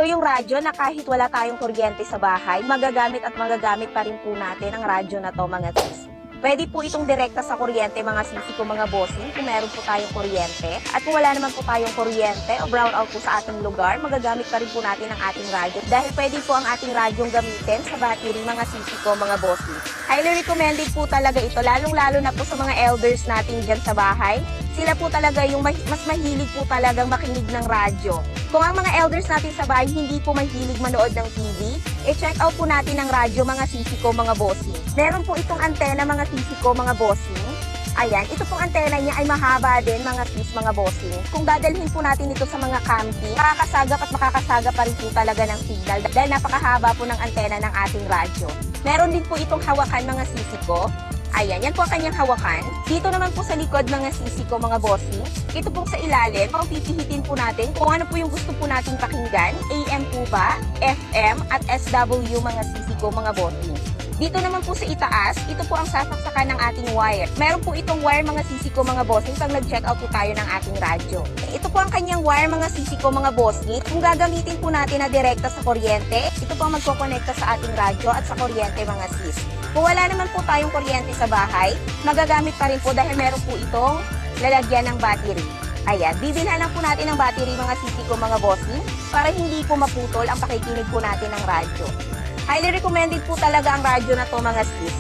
yung radyo na kahit wala tayong kuryente sa bahay, magagamit pa rin po natin ang radyo na to mga sis. Pwede po itong direkta sa kuryente mga sisi ko mga bossing kung meron po tayong kuryente. At kung wala naman po tayong kuryente o brownout po sa ating lugar, magagamit pa rin po natin ang ating radyo. Dahil pwede po ang ating radyong gamitin sa battery mga sisi ko mga bossing. Highly recommended po talaga ito, lalong-lalo na po sa mga elders natin dyan sa bahay. Sila po talaga yung mas mahilig po talagang makinig ng radyo. Kung ang mga elders natin sa bahay hindi po mahilig manood ng TV, check out po natin ang radyo mga sisi ko mga bossing. Meron po itong antena mga sisi ko mga bossing. Ayan, ito pong antena niya ay mahaba din mga sis mga bossing. Kung dadalhin po natin ito sa mga camping, makakasaga pa rin po talaga ng signal dahil napakahaba po ng antena ng ating radyo. Meron din po itong hawakan mga sisi ko. Ayan, yan po ang kanyang hawakan. Dito naman po sa likod mga sisi ko mga bossing. Ito pong sa ilalim, kung pipihitin po natin kung ano po yung gusto po nating pakinggan. AM po ba, FM at SW mga sisi ko mga bossing. Dito naman po sa itaas, ito po ang sasaksakan ng ating wire. Meron po itong wire mga sisi ko mga bossing pag nag-check out po tayo ng ating radyo. Ito po ang kanyang wire mga sisi ko mga bossing. Kung gagamitin po natin na direkta sa kuryente, ito po ang magkokonekta sa ating radyo at sa kuryente mga sis. Kung wala naman po tayong kuryente sa bahay, magagamit pa rin po dahil meron po itong lalagyan ng battery. Ayan, bibilhan lang po natin ng battery mga sisi ko mga bossing para hindi po maputol ang pakikinig po natin ng radyo. Highly recommended po talaga ang radyo na to mga sis.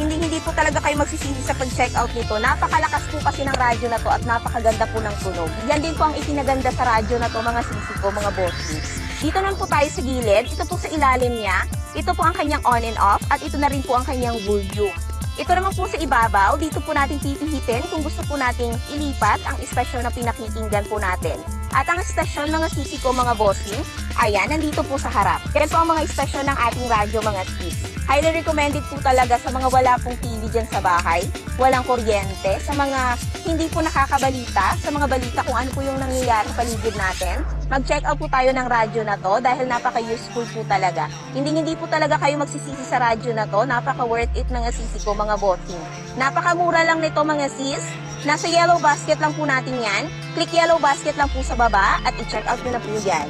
Hindi po talaga kayo magsisisi sa pag-check out nito. Napakalakas po kasi ng radyo na to at napakaganda po ng tunog. Yan din po ang itinaganda sa radyo na to mga sisi ko mga bossing. Dito naman po tayo sa gilid. Ito po sa ilalim niya. Ito po ang kanyang on and off at ito na rin po ang kanyang volume. Ito naman po sa ibabaw, dito po natin pipihitin kung gusto po nating ilipat ang istasyon na pinakikinggan po natin. At ang istasyon mga sisi ko mga bossing, ayan, nandito po sa harap. Yan po ang mga istasyon ng ating radyo mga sis. Highly recommended po talaga sa mga wala pong TV dyan sa bahay, walang kuryente, sa mga hindi po nakakabalita, sa mga balita kung ano po yung nangyayari sa paligid natin. Mag-check out po tayo ng radyo na to dahil napaka-useful po talaga. Hindi po talaga kayo magsisisi sa radyo na to, napaka-worth it mga sisi ko mga bossing. Napakamura lang nito mga sis. Nasa yellow basket lang po natin yan. Click yellow basket lang po sa baba at i-check out nyo na po yan.